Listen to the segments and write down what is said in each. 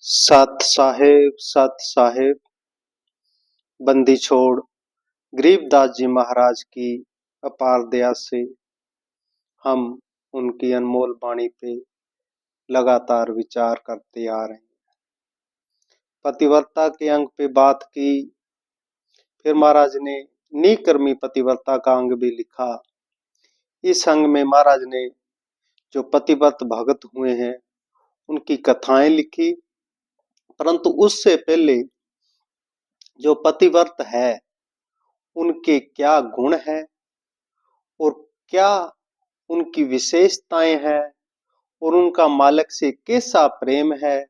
सत साहेब बंदी छोड़ गरीबदास जी महाराज की अपार दया से हम उनकी अनमोल वाणी पे लगातार विचार करते आ रहे हैं। पतिव्रता के अंग पे बात की, फिर महाराज ने निकर्मी पतिव्रता का अंग भी लिखा। इस अंग में महाराज ने जो पतिव्रत भगत हुए हैं उनकी कथाएं लिखी, परंतु उससे पहले जो पतिव्रत है उनके क्या गुण है और क्या उनकी विशेषताएं हैं और उनका मालिक से कैसा प्रेम है,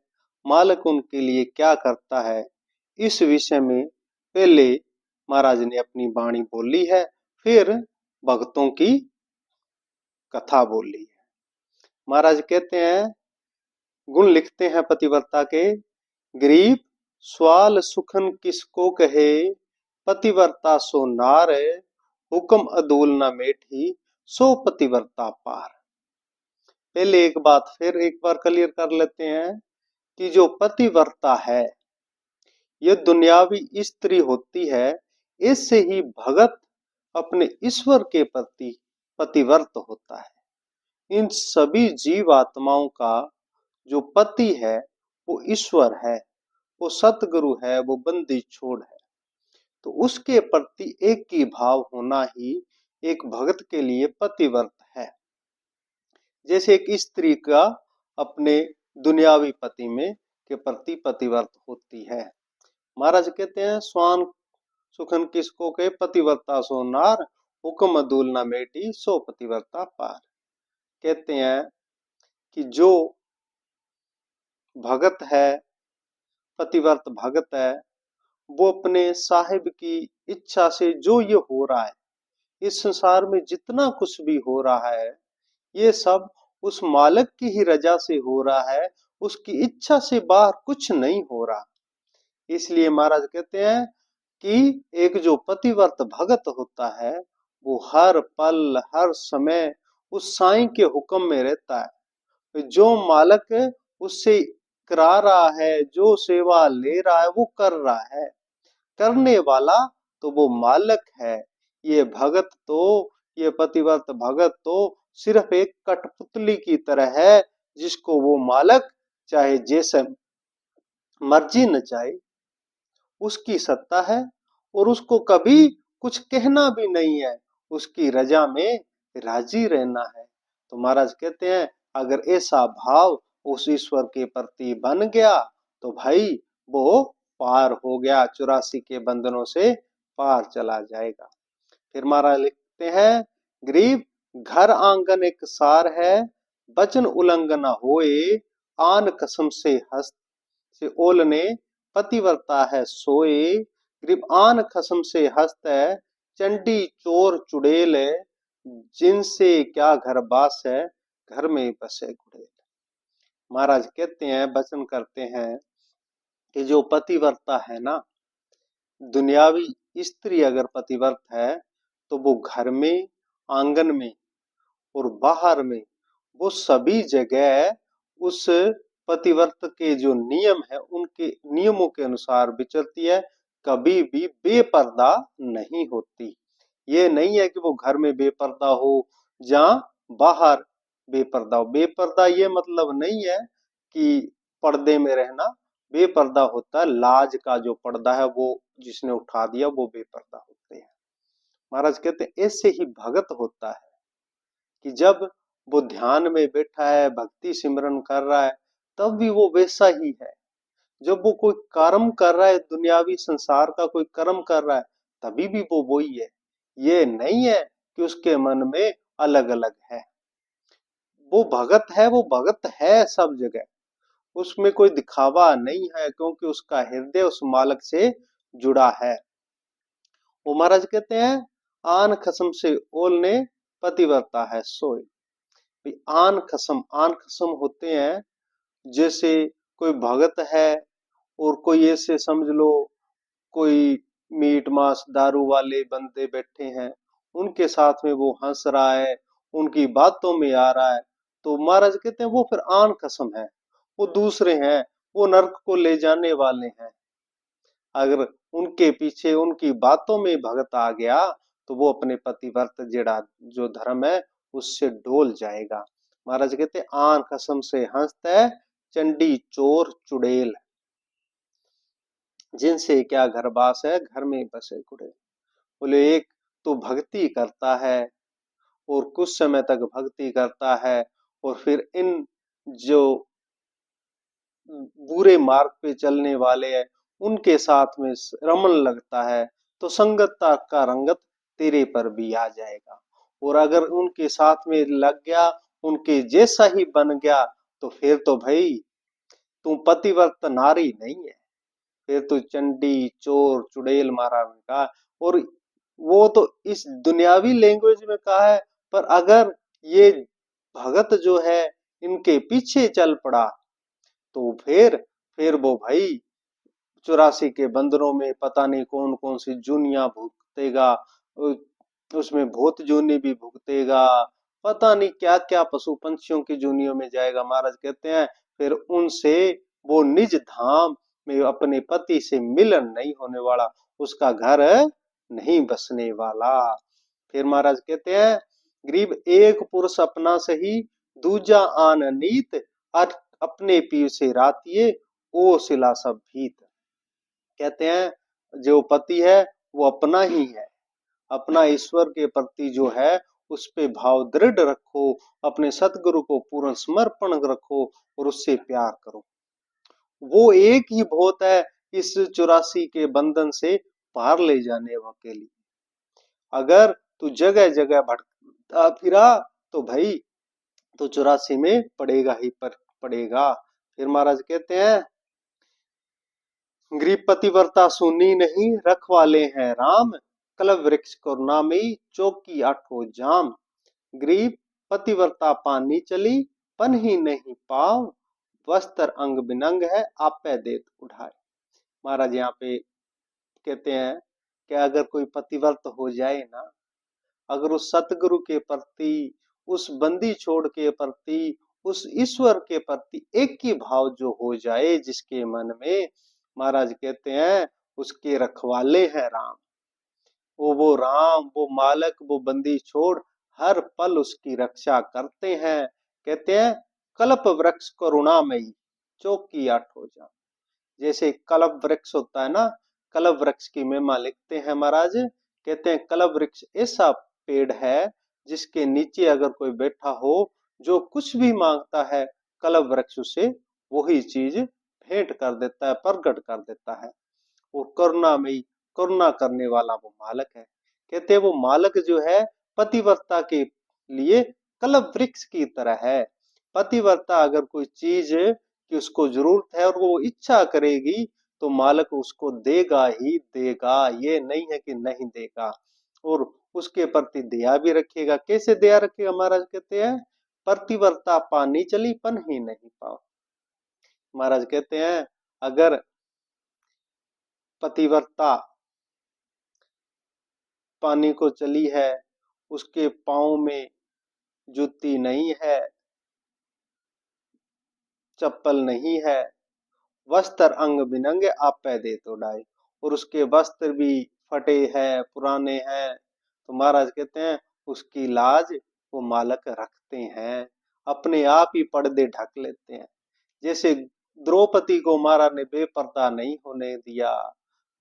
मालिक उनके लिए क्या करता है, इस विषय में पहले महाराज ने अपनी वाणी बोली है, फिर भक्तों की कथा बोली है। महाराज कहते हैं, गुण लिखते हैं पतिव्रता के, गरीब स्वाल सुखन किसको कहे, पतिव्रता सो नार, हुक्म अदूल न मेठी, सो पतिव्रता पार। पहले एक बात फिर एक बार क्लियर कर लेते हैं कि जो पतिव्रता है ये दुनियावी स्त्री होती है, इससे ही भगत अपने ईश्वर के प्रति पतिव्रत होता है। इन सभी जीव आत्माओं का जो पति है वो ईश्वर है, वो सतगुरु है, वो बंदी छोड़ है। तो उसके प्रति एक ही भाव होना ही एक भगत के लिए पतिव्रत है। जैसे एक स्त्री का अपने दुनियावी पति में के प्रति पतिव्रत होती है। महाराज कहते हैं, स्वान सुखन किसको के, पतिव्रता सो नार, हुक्म अदूल न मेटी, सो पतिव्रता पार। कहते हैं कि जो भगत है, पतिव्रत भगत है, वो अपने साहिब की इच्छा से जो ये हो रहा है, इस संसार में जितना कुछ भी हो रहा है, ये सब उस मालिक की ही रजा से हो रहा है, उसकी इच्छा से बाहर कुछ नहीं हो रहा। इसलिए महाराज कहते हैं कि एक जो पतिव्रत भगत होता है वो हर पल हर समय उस साईं के हुक्म में रहता है। जो मालिक उससे करा रहा है, जो सेवा ले रहा है, वो कर रहा है, करने वाला तो वो मालिक है। ये भगत तो, ये पतिव्रत भगत तो सिर्फ एक कठपुतली की तरह है, जिसको वो मालिक चाहे जैसे मर्जी नचाए, उसकी सत्ता है और उसको कभी कुछ कहना भी नहीं है, उसकी रजा में राजी रहना है। तो महाराज कहते हैं, अगर ऐसा भाव उस ईश्वर के प्रति बन गया तो भाई वो पार हो गया, 84 के बंधनों से पार चला जाएगा। फिर महाराज लिखते हैं, गरीब घर आंगन एक सार है, वचन उल्लंघन होए, आन कसम से हस्त से ओलने, पतिव्रता है सोए, गरीब आन कसम से हस्त है, चंडी चोर चुड़ैल, जिनसे क्या घर बास है, घर में बसे गुड़ैल। महाराज कहते हैं, वचन करते हैं कि जो पतिव्रता है ना, दुनियावी स्त्री अगर पतिव्रत है तो वो घर में, आंगन में और बाहर में, वो सभी जगह उस पतिव्रत के जो नियम है उनके नियमों के अनुसार विचरती है, कभी भी बेपर्दा नहीं होती। ये नहीं है कि वो घर में बेपर्दा हो या बाहर बेपर्दा हो। बेपर्दा ये मतलब नहीं है कि पर्दे में रहना, बेपर्दा होता है लाज का जो पर्दा है वो जिसने उठा दिया, वो बेपर्दा होते हैं। महाराज कहते हैं ऐसे ही भगत होता है कि जब वो ध्यान में बैठा है, भक्ति सिमरन कर रहा है, तब भी वो वैसा ही है। जब वो कोई कर्म कर रहा है, दुनियावी संसार का कोई कर्म कर रहा है, तभी भी वो वही है। ये नहीं है कि उसके मन में अलग अलग है। वो भगत है, वो भगत है सब जगह, उसमें कोई दिखावा नहीं है, क्योंकि उसका हृदय उस मालिक से जुड़ा है। वो महाराज कहते हैं, आन खसम से ओलने, पतिव्रता है सोए। आन खसम होते हैं, जैसे कोई भगत है और कोई ऐसे समझ लो कोई मीट मांस दारू वाले बंदे बैठे हैं, उनके साथ में वो हंस रहा है, उनकी बातों में आ रहा है, तो महाराज कहते हैं वो फिर आन कसम है, वो दूसरे हैं, वो नरक को ले जाने वाले हैं। अगर उनके पीछे उनकी बातों में भगत आ गया तो वो अपने पतिव्रत जेड़ा जो धर्म है उससे डोल जाएगा। महाराज कहते आन कसम से हंसते चंडी चोर चुड़ैल, जिनसे क्या घर बास है घर में बसे कुड़े। बोले एक तो भक्ति करता है और कुछ समय तक भक्ति करता है और फिर इन जो बुरे मार्ग पे चलने वाले हैं उनके साथ में रमन लगता है तो संगतता का रंगत तेरे पर भी आ जाएगा। और अगर उनके साथ में लग गया उनके जैसा ही बन गया तो फिर तो भाई तू पतिव्रत नारी नहीं है, फिर तो चंडी चोर चुड़ैल मारा ने कहा। और वो तो इस दुनियावी लैंग्वेज में कहा है, पर अगर ये भगत जो है इनके पीछे चल पड़ा तो फिर वो भाई 84 के बंदरों में पता नहीं कौन कौन सी जूनियां भुगतेगा, उसमें भूत जूनी भी भुगतेगा, पता नहीं क्या क्या पशु पंछियों की जूनियों में जाएगा। महाराज कहते हैं फिर उनसे वो निज धाम में अपने पति से मिलन नहीं होने वाला, उसका घर नहीं बसने वाला। फिर महाराज कहते हैं गरीब एक पुरुष अपना सही दूजा आन नीत, अपने पीर से रातिये ओ सिला सब भीत। कहते हैं जो पति है वो अपना ही है, अपना ईश्वर के प्रति जो है उस पे भाव दृढ़ रखो, अपने सतगुरु को पूर्ण समर्पण रखो और उससे प्यार करो। वो एक ही बहुत है इस 84 के बंधन से पार ले जाने के लिए। अगर तू जगह जगह भटकता फिरा तो भाई तो 84 में पड़ेगा ही पर पड़ेगा। फिर महाराज कहते हैं गरीब पतिव्रता सुनी नहीं रखवाले हैं राम, कलव वृक्ष करुणा में चौकी आठो जाम। गरीब पतिव्रता पानी चली पन ही नहीं पाव, वस्त्र अंग बिनंग है आपे देत उठाए। महाराज यहाँ पे कहते हैं कि अगर कोई पतिव्रत हो जाए ना, अगर उस सतगुरु के प्रति उस बंदी छोड़ के प्रति उस ईश्वर के प्रति एक ही भाव जो हो जाए जिसके मन में, महाराज कहते हैं उसके रखवाले हैं राम। वो राम वो मालक वो बंदी छोड़ हर पल उसकी रक्षा करते हैं। कहते हैं कल्प वृक्ष करुणामयी चौकी आठ हो जा। जैसे कल्प वृक्ष होता है ना, कल्प वृक्ष की महिमा लिखते हैं महाराज, कहते हैं कल्प वृक्ष ऐसा पेड़ है जिसके नीचे अगर कोई बैठा हो जो कुछ भी मांगता है कल्प वृक्ष उसे वही चीज भेंट कर देता है, प्रकट कर देता है। और करुणा में करुणा करने वाला वो मालक है। कहते हैं वो मालक जो है पतिव्रता के लिए कल्प वृक्ष की तरह है। पतिव्रता अगर कोई चीज की उसको जरूरत है और वो इच्छा करेगी तो मालक उसको देगा ही देगा, ये नहीं है कि नहीं देगा। और उसके प्रति दया भी रखेगा। कैसे दया रखेगा महाराज कहते हैं पतिव्रता पानी चली पन ही नहीं पाओ। महाराज कहते हैं अगर पतिव्रता पानी को चली है, उसके पांव में जूती नहीं है, चप्पल नहीं है, वस्त्र अंग बिनंगे आपे दे तो डाय, और उसके वस्त्र भी फटे हैं पुराने हैं, तो महाराज कहते हैं उसकी लाज वो मालक रखते हैं, अपने आप ही पर्दे ढक लेते हैं। जैसे द्रौपदी को महाराज ने बेपर्दा नहीं होने दिया,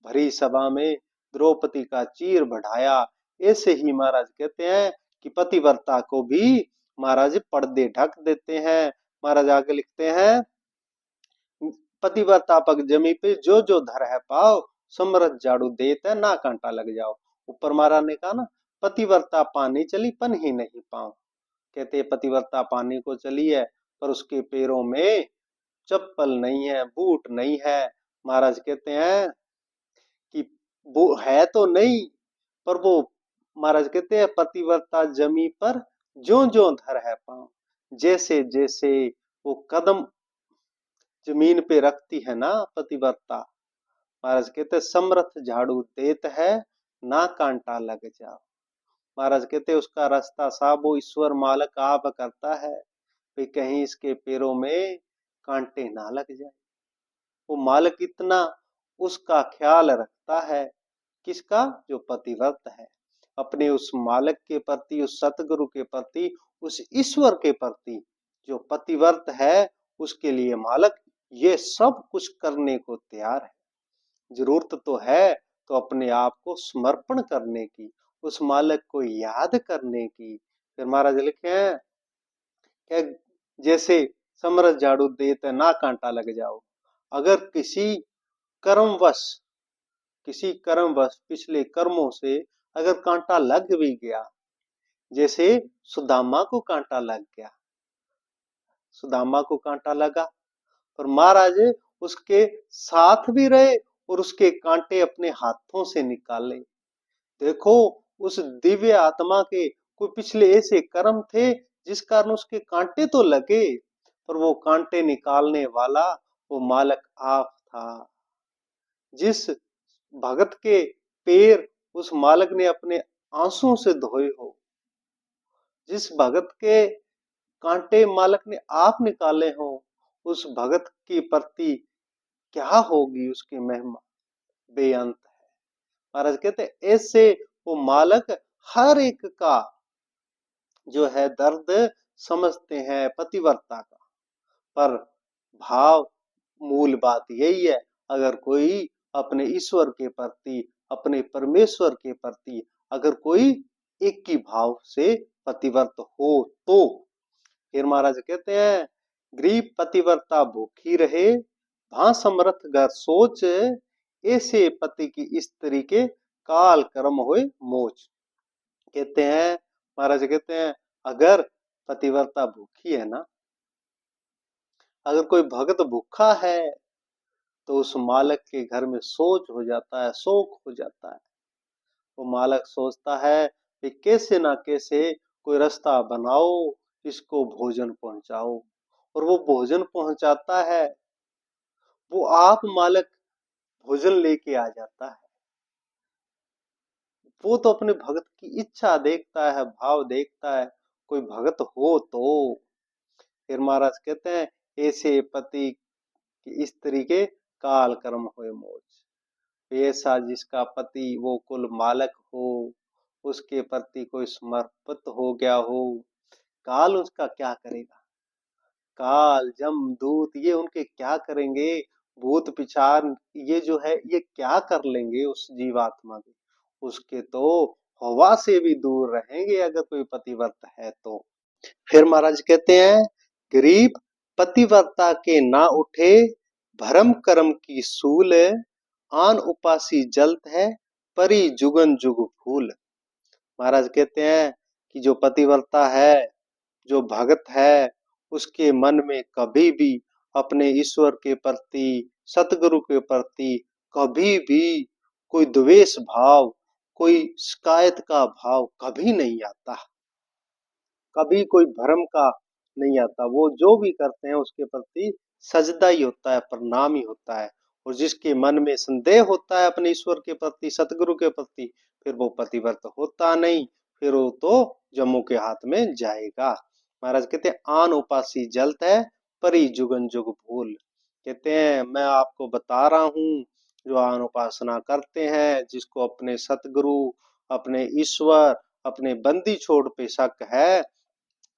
भरी सभा में द्रौपदी का चीर बढ़ाया, ऐसे ही महाराज कहते हैं कि पतिव्रता को भी महाराज पर्दे ढक देते हैं। महाराज आगे लिखते हैं पतिव्रता पग जमी पे जो जो धर है पाओ, समरथ झाड़ू देते ना कांटा लग जाओ। ऊपर महाराज ने कहा ना पतिव्रता पानी चली पन ही नहीं पाओ। कहते पतिव्रता पानी को चली है पर उसके पैरों में चप्पल नहीं है, बूट नहीं है। महाराज कहते हैं कि वो है तो नहीं, पर वो महाराज कहते हैं पतिव्रता जमी पर जो जो धर है पांव, जैसे जैसे वो कदम जमीन पे रखती है ना पतिव्रता, महाराज कहते समर्थ झाड़ू देत है ना कांटा लग जाओ। महाराज कहते उसका रास्ता साफ वो ईश्वर मालक आप करता है, भाई कहीं इसके पैरों में कांटे ना लग जाए। वो मालिक इतना उसका ख्याल रखता है, किसका? जो पतिव्रत है, अपने उस मालिक के प्रति, उस सतगुरु के प्रति, उस ईश्वर के प्रति। जो पतिव्रत है उसके लिए मालिक ये सब कुछ करने को तैयार है। जरूरत तो है तो अपने आप को समर्पण करने की, उस मालिक को याद करने की। फिर महाराज लिखे हैं कि जैसे समरस झाड़ू देते ना कांटा लग जाओ। अगर किसी कर्मवश पिछले कर्मों से अगर कांटा लग भी गया, जैसे सुदामा को कांटा लग गया, सुदामा को कांटा लगा, पर महाराज उसके साथ भी रहे और उसके कांटे अपने हाथों से निकाले। देखो, उस दिव्य आत्मा के कोई पिछले ऐसे कर्म थे जिस कारण उसके कांटे तो लगे, पर वो कांटे निकालने वाला वो मालिक आप था। जिस भगत के पैर उस मालिक ने अपने आंसुओं से धोए हो, जिस भगत के कांटे मालिक ने आप निकाले हो, उस भगत के प्रति क्या होगी उसकी महिमा, बेअंत है। महाराज कहते ऐसे वो मालिक हर एक का जो है दर्द समझते हैं पतिव्रता का। पर भाव मूल बात यही है, अगर कोई अपने ईश्वर के प्रति, अपने परमेश्वर के प्रति अगर कोई एक ही भाव से पतिव्रत हो तो। फिर महाराज कहते हैं गरीब पतिव्रता भूखी रहे, भां समर्थ घर सोच, ऐसे पति की स्त्री के काल कर्म होए मोच। कहते हैं महाराज कहते हैं अगर पतिव्रता भूखी है ना, अगर कोई भगत भूखा है तो उस मालिक के घर में सोच हो जाता है, शोक हो जाता है। वो मालिक सोचता है कि कैसे ना कैसे कोई रास्ता बनाओ, इसको भोजन पहुंचाओ, और वो भोजन पहुंचाता है। वो आप मालिक भोजन लेके आ जाता है। वो तो अपने भगत की इच्छा देखता है, भाव देखता है, कोई भगत हो तो। फिर महाराज कहते हैं ऐसे पति की स्त्री के काल कर्म हुए मोच। ऐसा जिसका पति वो कुल मालक हो, उसके प्रति कोई समर्पित हो गया हो, काल उसका क्या करेगा? काल जमदूत ये उनके क्या करेंगे? भूत पिशाच ये जो है ये क्या कर लेंगे उस जीवात्मा के? उसके तो हवा से भी दूर रहेंगे अगर कोई पतिव्रत है तो। फिर महाराज कहते हैं गरीब पतिव्रता के ना उठे, भरम कर्म की सूल, आन उपासी जलत है, परी जुगन जुग फूल। महाराज कहते हैं कि जो पतिव्रता है, जो भगत है, उसके मन में कभी भी अपने ईश्वर के प्रति, सतगुरु के प्रति कभी भी कोई द्वेष भाव, कोई शिकायत का भाव कभी नहीं आता, कभी कोई भ्रम का नहीं आता। वो जो भी करते हैं उसके प्रति सजदा ही होता है, प्रणाम ही होता है। और जिसके मन में संदेह होता है अपने ईश्वर के प्रति, सतगुरु के प्रति, फिर वो पतिव्रत होता नहीं, फिर वो तो जम्मू के हाथ में जाएगा। महाराज कहते हैं आन उपासी जलत है, परी जुगन जुग भूल। कहते हैं मैं आपको बता रहा हूँ, जो आन उपासना करते हैं, जिसको अपने सतगुरु, अपने ईश्वर, अपने बंदी छोड़ पे शक है,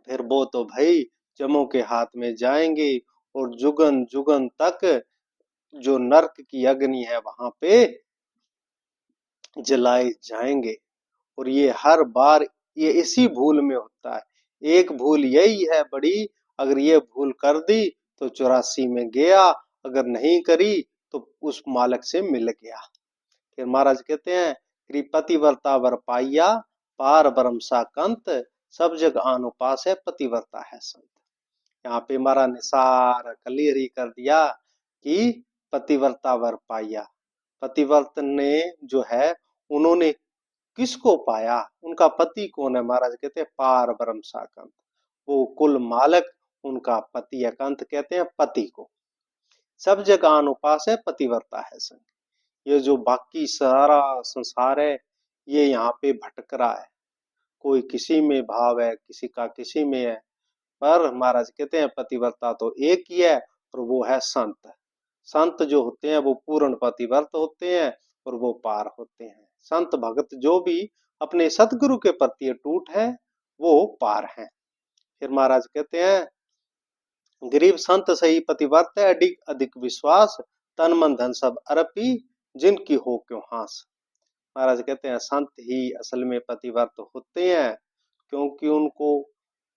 फिर वो तो भाई जमों के हाथ में जाएंगे और जुगन जुगन तक जो नरक की अग्नि है वहां पे जलाए जाएंगे। और ये हर बार ये इसी भूल में होता है। एक भूल यही है बड़ी, अगर ये भूल कर दी तो 84 में गया, अगर नहीं करी तो उस मालक से मिल गया। फिर महाराज कहते हैं पतिव्रता वर पाइया, पार ब्रह्म सा कंत, सब जग आन उपास है, पतिव्रता है संत। यहाँ पे महाराज ने सारा क्लियर ही कर दिया कि पतिव्रता वर पाइया। पतिव्रत ने जो है उन्होंने किसको पाया, उनका पति कौन है? महाराज कहते हैं पार ब्रह्म साकंत, वो कुल मालक उनका पति एकांत कहते हैं पति को। सब जगह अनुपास है, पतिव्रता है संग। ये जो बाकी सारा संसार है ये यहाँ पे भटक रहा है, कोई किसी में भाव है, किसी का किसी में है। पर महाराज कहते हैं पतिव्रता तो एक ही है और वो है संत। संत जो होते हैं वो पूर्ण पतिव्रत होते हैं और वो पार होते हैं। संत भगत जो भी अपने सतगुरु के प्रति अटूट है वो पार है। फिर महाराज कहते हैं, गरीब संत सही पतिव्रत है, अधिक अधिक विश्वास, तन मन धन सब अर्पी, जिनकी हो क्यों हास। महाराज कहते हैं संत ही असल में पतिव्रत होते हैं, क्योंकि उनको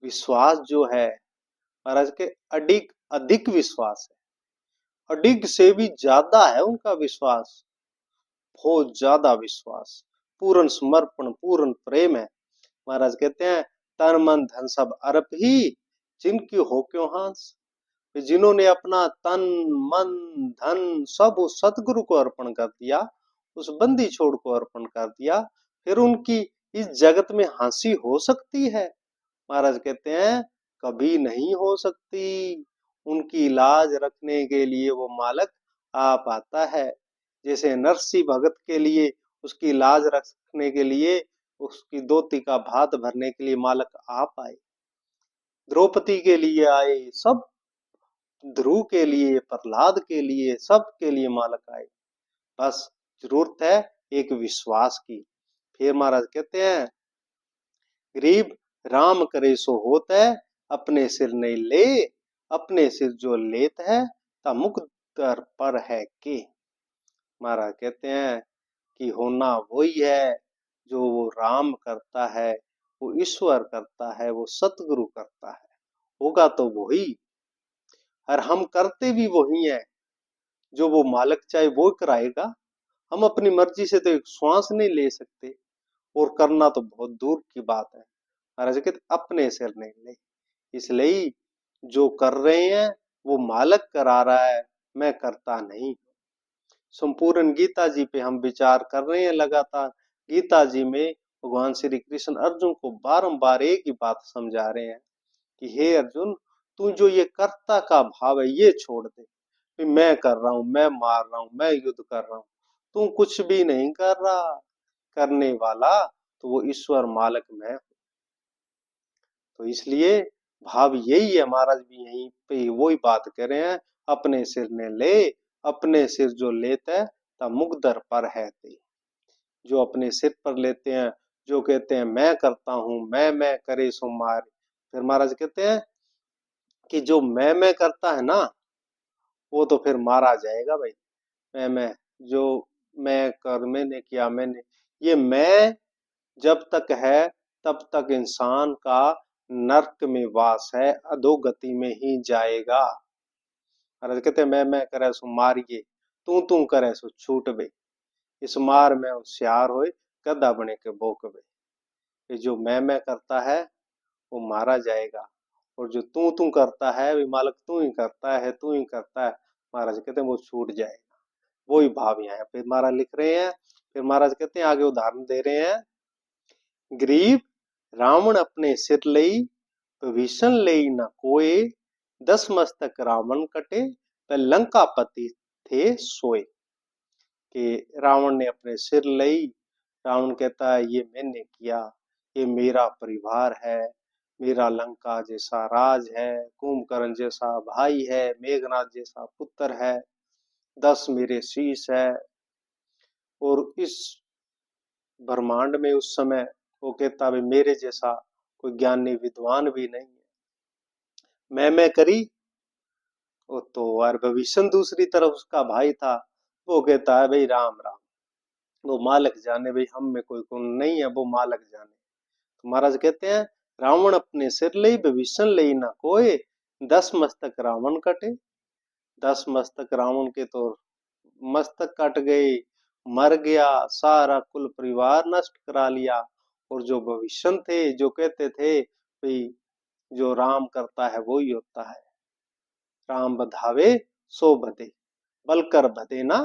विश्वास जो है महाराज के अधिक अधिक विश्वास है, अधिक से भी ज्यादा है उनका विश्वास, बहुत ज्यादा विश्वास, पूर्ण समर्पण, पूर्ण प्रेम है। महाराज कहते हैं तन मन धन सब अर्प ही, जिनकी हो क्यों हास। जिन्होंने अपना तन मन धन सब उस सतगुरु को अर्पण कर दिया, उस बंदी छोड़ को अर्पण कर दिया, फिर उनकी इस जगत में हंसी हो सकती है। महाराज कहते हैं कभी नहीं हो सकती। उनकी लाज रखने के लिए वो मालक आप आता है। जैसे नरसिंह भगत के लिए उसकी लाज रखने के लिए, उसकी धोती का भात भरने के लिए मालक आप आए, द्रौपदी के लिए आए, सब ध्रुव के लिए, प्रहलाद के लिए, सब के लिए मालक आए। बस जरूरत है एक विश्वास की। फिर महाराज कहते हैं गरीब राम करे सो होत है, अपने सिर नहीं ले, अपने सिर जो लेत है ता मुख दर पर है के। महाराज कहते हैं कि होना वही है जो वो राम करता है, वो ईश्वर करता है, वो सतगुरु करता है, होगा तो वही। और हम करते भी वही है, जो वो मालिक चाहे वो कराएगा। हम अपनी मर्जी से तो एक श्वास नहीं ले सकते, और करना तो बहुत दूर की बात है। महाराज कहते अपने सिर नहीं ले, इसलिए जो कर रहे हैं वो मालिक करा रहा है, मैं करता नहीं। संपूर्ण गीता जी पे हम विचार कर रहे हैं लगातार। गीता जी में भगवान श्री कृष्ण अर्जुन को बारंबार एक ही बात समझा रहे हैं कि हे अर्जुन, तू जो ये कर्ता का भाव है ये छोड़ दे। मैं कर रहा हूं, मैं मार रहा हूं, मैं युद्ध कर रहा हूं, तू कुछ भी नहीं कर रहा। करने वाला तो वो ईश्वर मालिक मैं। तो इसलिए भाव यही है, महाराज भी यहीं पे वही बात कर रहे हैं, अपने सिर ने ले, अपने सिर जो लेता है ता मुकदर पर है ते। जो अपने सिर पर लेते हैं, जो कहते हैं मैं करता हूं, मैं करे सो मार। फिर महाराज कहते हैं कि जो मैं करता है ना, वो तो फिर मारा जाएगा भाई। मैं जो मैं कर, मैंने किया, मैंने, ये मैं जब तक है तब तक इंसान का नर्क में वास है, अधोगति में ही जाएगा। महाराज कहते मैं करे सो मारिए, तू करे सो छूट बे। इस मार में होशियार होए, गधा बने के भोक बे। ये जो मैं करता है वो मारा जाएगा, और जो तू करता है वे मालिक तू ही करता है, तू ही करता है, महाराज कहते हैं वो छूट जाएगा। वही भाव यहाँ फिर महाराज लिख रहे हैं। फिर महाराज कहते हैं आगे उदाहरण दे रहे हैं, गरीब रावण अपने सिर लई, विभीषण लई न कोय, 10 मस्तक रावण कटे, पर लंकापति थे सोए। कि रावण ने अपने सिर लई। रावण कहता है ये मैंने किया, ये मेरा परिवार है, मेरा लंका जैसा राज है, कुंभकर्ण जैसा भाई है, मेघनाथ जैसा पुत्र है, 10 मेरे शीश है। और इस ब्रह्मांड में उस समय वो कहता है मेरे जैसा कोई ज्ञानी विद्वान भी नहीं है। मैं करी। वो तो और भविष्य दूसरी तरफ उसका भाई था, वो कहता है भाई राम राम, वो मालिक जाने, भाई हम में कोई गुण नहीं है, वो मालिक जाने। तो महाराज कहते हैं रावण अपने सिर ले, भविष्य ले ना कोई, 10 मस्तक रावण कटे। 10 मस्तक रावण के तो मस्तक कट गए, मर गया, सारा कुल परिवार नष्ट करा लिया। और जो भविष्य थे, जो कहते थे भाई जो राम करता है वो ही होता है, राम बधावे सो बधे, बलकर बधे ना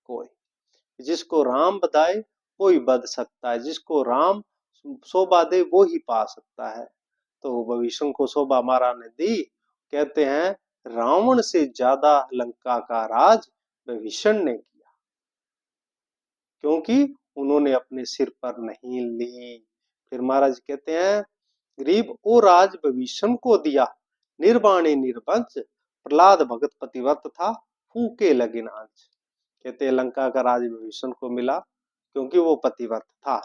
कोई। जिसको राम बधाए वो ही बध सकता है, जिसको राम शोभा दे वो ही पा सकता है। तो भविष्य को शोभा महाराज ने दी। कहते हैं रावण से ज्यादा लंका का राज विभीषण ने किया, क्योंकि उन्होंने अपने सिर पर नहीं ली। फिर महाराज कहते हैं गरीब ओ राज विभीषण को दिया, निर्वाणी निर्वंश, प्रहलाद भगत पतिव्रत था, फूके लगिन आंच। कहते हैं लंका का राज विभीषण को मिला क्योंकि वो पतिव्रत था।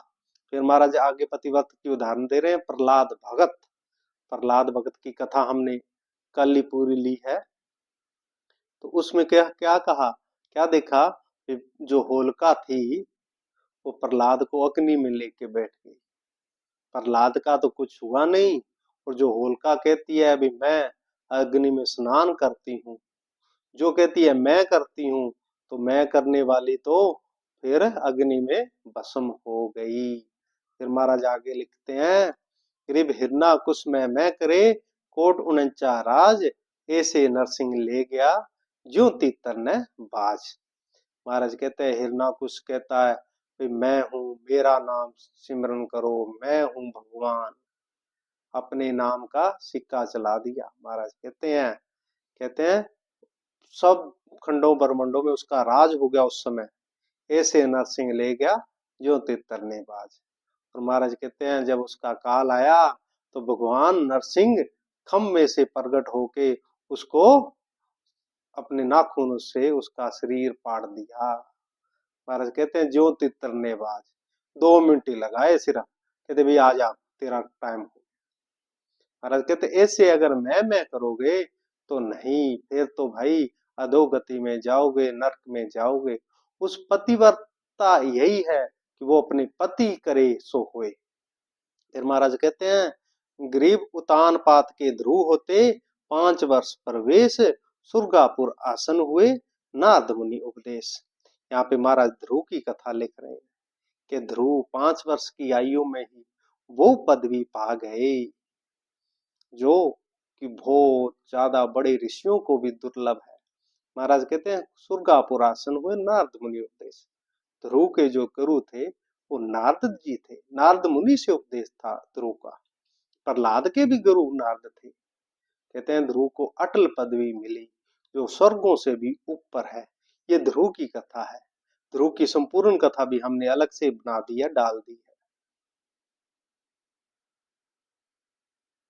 फिर महाराज आगे पतिव्रत की उदाहरण दे रहे हैं प्रहलाद भगत। प्रहलाद भगत की कथा हमने कल ही पूरी ली है। तो उसमें क्या क्या कहा, क्या देखा कि जो होलिका थी वो प्रहलाद को अग्नि में लेके बैठ गई। प्रहलाद का तो कुछ हुआ नहीं, और जो होलिका कहती है अभी मैं अग्नि में स्नान करती हूँ, जो कहती है मैं करती हूँ, तो मैं करने वाली तो फिर अग्नि में भस्म हो गई। फिर महाराज आगे लिखते हैं ग्रीब हिरना कुश में मैं करे कोट 49 राज, ऐसे नरसिंह ले गया ज्यों तीतर ने बाज। महाराज कहते हैं हिरणाकुश कहता है कि मैं हूं, मेरा नाम सिमरन करो, मैं हूं भगवान। अपने नाम का सिक्का चला दिया। महाराज कहते हैं सब खंडों ब्रह्मंडों में उसका राज हो गया उस समय। ऐसे नरसिंह ले गया जो तितर बाज। और महाराज कहते हैं जब उसका काल आया तो भगवान नरसिंह खम में से प्रकट होके उसको अपने नाखूनों से उसका शरीर पाड़ दिया। महाराज कहते हैं ज्यों तितर बाज, 2 मिनट ही लगाए सिर्फ, कहते भाई आ जा तेरा टाइम हो। महाराज कहते ऐसे अगर मैं करोगे तो नहीं, फिर तो भाई अधोगति में जाओगे, नरक में जाओगे। उस पतिव्रता यही है कि वो अपने पति करे सो होए। फिर महाराज कहते हैं गरीब उतान पात के ध्रुव होते 5 वर्ष प्रवेश, सुरगापुर आसन हुए नारद मुनि उपदेश। यहाँ पे महाराज ध्रुव की कथा लिख रहे हैं कि ध्रुव 5 वर्ष की आयु में ही वो पदवी पा गए जो कि बहुत ज्यादा बड़े ऋषियों को भी दुर्लभ है। महाराज कहते हैं सुरगापुर आसन हुए नारद मुनि उपदेश। ध्रुव के जो गुरु थे वो नारद जी थे, नारद मुनि से उपदेश था ध्रुव का। प्रहलाद के भी गुरु नारद थे। कहते हैं ध्रुव को अटल पदवी मिली जो स्वर्गों से भी ऊपर है। ये ध्रुव की कथा है। ध्रुव की संपूर्ण कथा भी हमने अलग से बना दी है, डाल दी है।